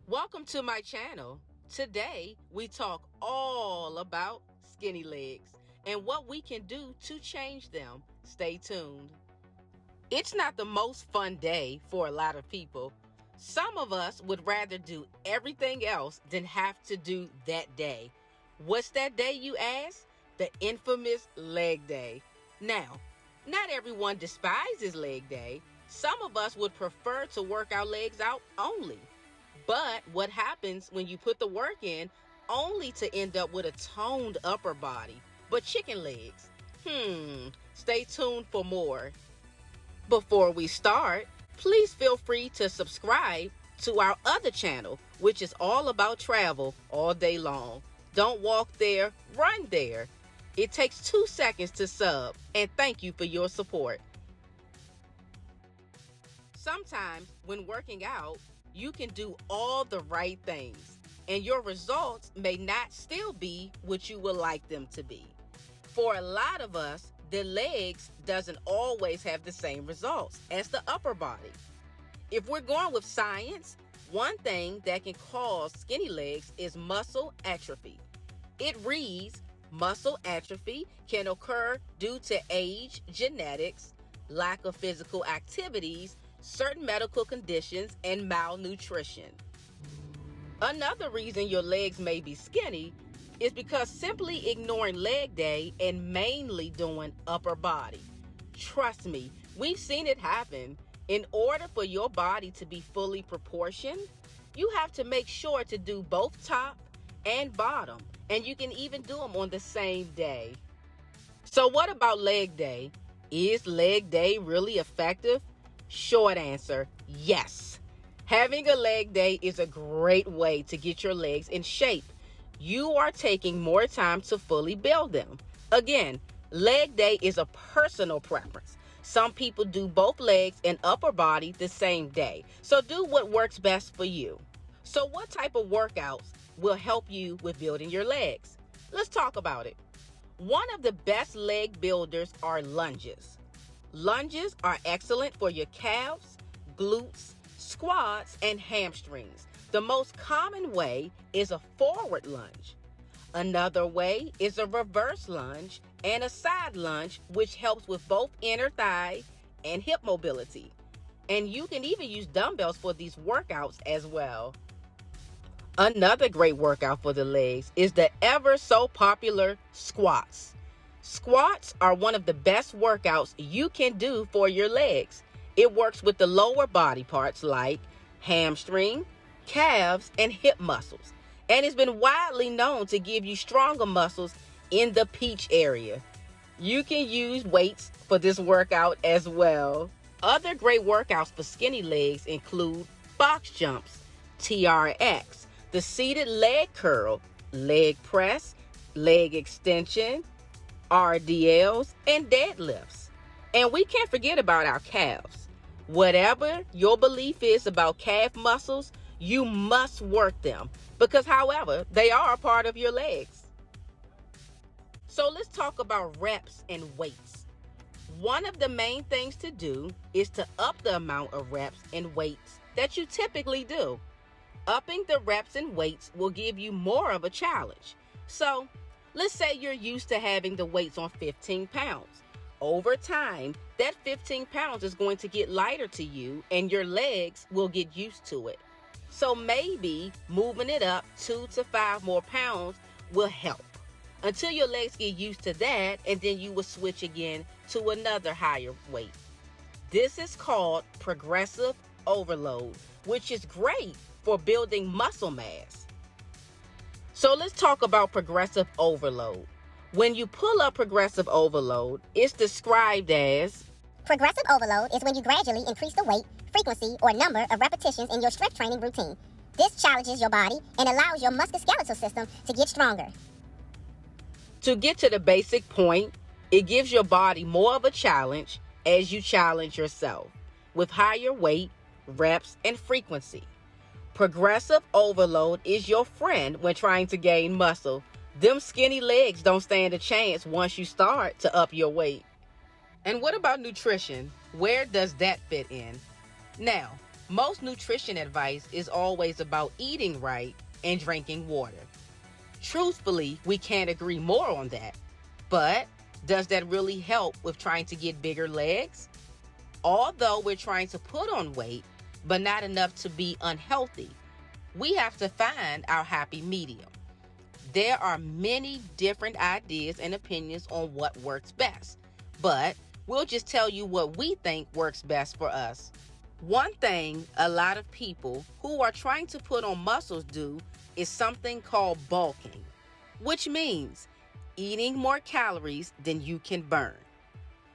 Welcome to my channel. Today we talk all about skinny legs and what we can do to change them. Stay tuned. It's not the most fun day for a lot of people. Some of us would rather do everything else than have to do that day. What's that day, you ask? The infamous leg day. Now, not everyone despises leg day. Some of us would prefer to work our legs out only. But what happens when you put the work in only to end up with a toned upper body, but chicken legs? Stay tuned for more. Before we start, please feel free to subscribe to our other channel, which is all about travel all day long. Don't walk there, run there. It takes 2 seconds to sub, and thank you for your support. Sometimes when working out, you can do all the right things, and your results may not still be what you would like them to be. For a lot of us, the legs doesn't always have the same results as the upper body. If we're going with science, one thing that can cause skinny legs is muscle atrophy. It reads, muscle atrophy can occur due to age, genetics, lack of physical activities, certain medical conditions, and malnutrition. Another reason your legs may be skinny is because simply ignoring leg day and mainly doing upper body. Trust me, we've seen it happen. In order for your body to be fully proportioned, you have to make sure to do both top and bottom, and you can even do them on the same day. So what about leg day? Is leg day really effective? Short answer, yes. Having a leg day is a great way to get your legs in shape. You are taking more time to fully build them. Again, leg day is a personal preference. Some people do both legs and upper body the same day. So do what works best for you. So what type of workouts will help you with building your legs? Let's talk about it. One of the best leg builders are lunges. Lunges are excellent for your calves, glutes, squats, and hamstrings. The most common way is a forward lunge. Another way is a reverse lunge and a side lunge, which helps with both inner thigh and hip mobility. And you can even use dumbbells for these workouts as well. Another great workout for the legs is the ever so popular squats. Squats are one of the best workouts you can do for your legs. It works with the lower body parts like hamstring, calves, and hip muscles, and it's been widely known to give you stronger muscles in the peach area. You can use weights for this workout as well. Other great workouts for skinny legs include box jumps, TRX, the seated leg curl, leg press, leg extension, RDLs, and deadlifts. And we can't forget about our calves. Whatever your belief is about calf muscles, you must work them because, however, they are a part of your legs. So let's talk about reps and weights. One of the main things to do is to up the amount of reps and weights that you typically do. Upping the reps and weights will give you more of a challenge. So let's say you're used to having the weights on 15 pounds. Over time, that 15 pounds is going to get lighter to you and your legs will get used to it. So maybe moving it up 2 to 5 more pounds will help until your legs get used to that, and then you will switch again to another higher weight. This is called progressive overload, which is great for building muscle mass. So let's talk about progressive overload. When you pull up progressive overload, it's described as progressive overload is when you gradually increase the weight, frequency, or number of repetitions in your strength training routine. This challenges your body and allows your musculoskeletal system to get stronger. To get to the basic point, it gives your body more of a challenge as you challenge yourself with higher weight, reps, and frequency. Progressive overload is your friend when trying to gain muscle. Them skinny legs don't stand a chance once you start to up your weight. And what about nutrition? Where does that fit in? Now, Most nutrition advice is always about eating right and drinking water. Truthfully, we can't agree more on that. But does that really help with trying to get bigger legs? Although we're trying to put on weight, but not enough to be unhealthy, we have to find our happy medium. There are many different ideas and opinions on what works best, but we'll just tell you what we think works best for us. One thing a lot of people who are trying to put on muscles do is something called bulking, which means eating more calories than you can burn.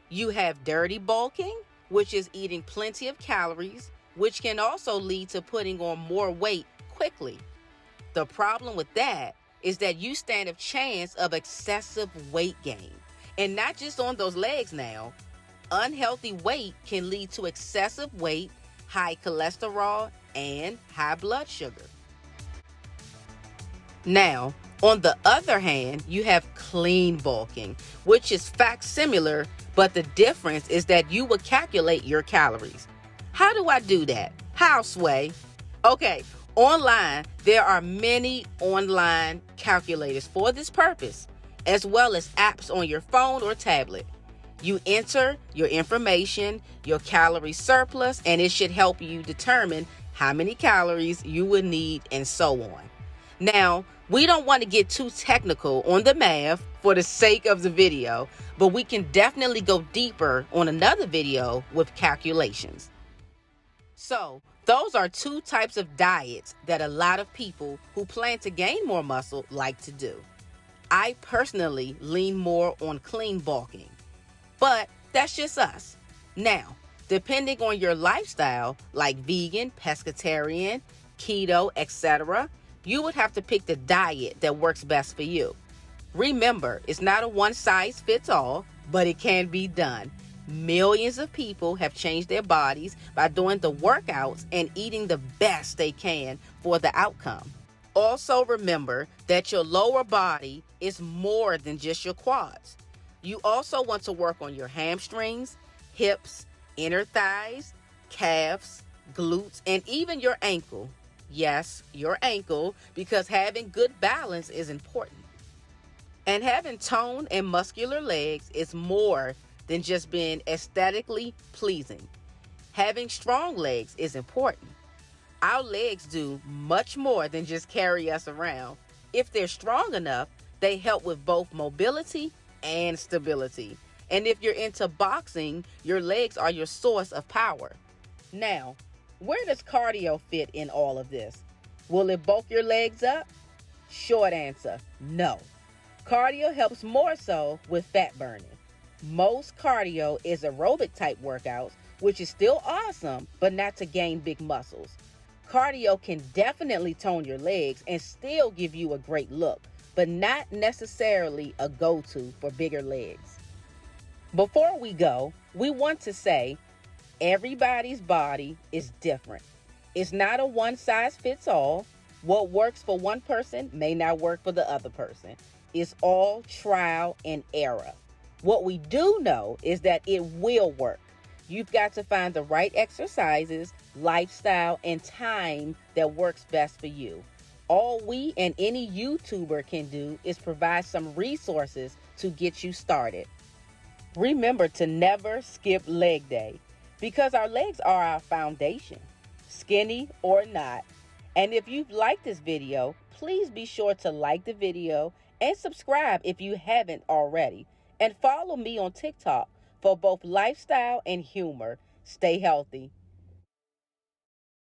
You have dirty bulking, which is eating plenty of calories, which can also lead to putting on more weight quickly. The problem with that is that you stand a chance of excessive weight gain. And not just on those legs now. Unhealthy weight can lead to excessive weight, high cholesterol, and high blood sugar. Now, on the other hand, you have clean bulking, which is fact-similar, but the difference is that you will calculate your calories. How do I do that? How, Sway? Okay, online, there are many online calculators for this purpose, as well as apps on your phone or tablet. You enter your information, your calorie surplus, and it should help you determine how many calories you will need and so on. Now, we don't want to get too technical on the math for the sake of the video, but we can definitely go deeper on another video with calculations. So, those are two types of diets that a lot of people who plan to gain more muscle like to do. I personally lean more on clean bulking, but that's just us. Now, depending on your lifestyle, like vegan, pescatarian, keto, etc., you would have to pick the diet that works best for you. Remember, it's not a one-size-fits-all, but it can be done. Millions of people have changed their bodies by doing the workouts and eating the best they can for the outcome. Also remember that your lower body is more than just your quads. You also want to work on your hamstrings, hips, inner thighs, calves, glutes, and even your ankle. Yes, your ankle, because having good balance is important. And having toned and muscular legs is more than just being aesthetically pleasing. Having strong legs is important. Our legs do much more than just carry us around. If they're strong enough, they help with both mobility and stability. And if you're into boxing, your legs are your source of power. Now, where does cardio fit in all of this? Will it bulk your legs up? Short answer, no. Cardio helps more so with fat burning. Most cardio is aerobic type workouts, which is still awesome, but not to gain big muscles. Cardio can definitely tone your legs and still give you a great look, but not necessarily a go-to for bigger legs. Before we go, we want to say everybody's body is different. It's not a one-size-fits-all. What works for one person may not work for the other person. It's all trial and error. What we do know is that it will work. You've got to find the right exercises, lifestyle, and time that works best for you. All we and any YouTuber can do is provide some resources to get you started. Remember to never skip leg day, because our legs are our foundation, skinny or not. And if you've liked this video, please be sure to like the video and subscribe if you haven't already. And follow me on TikTok for both lifestyle and humor. Stay healthy.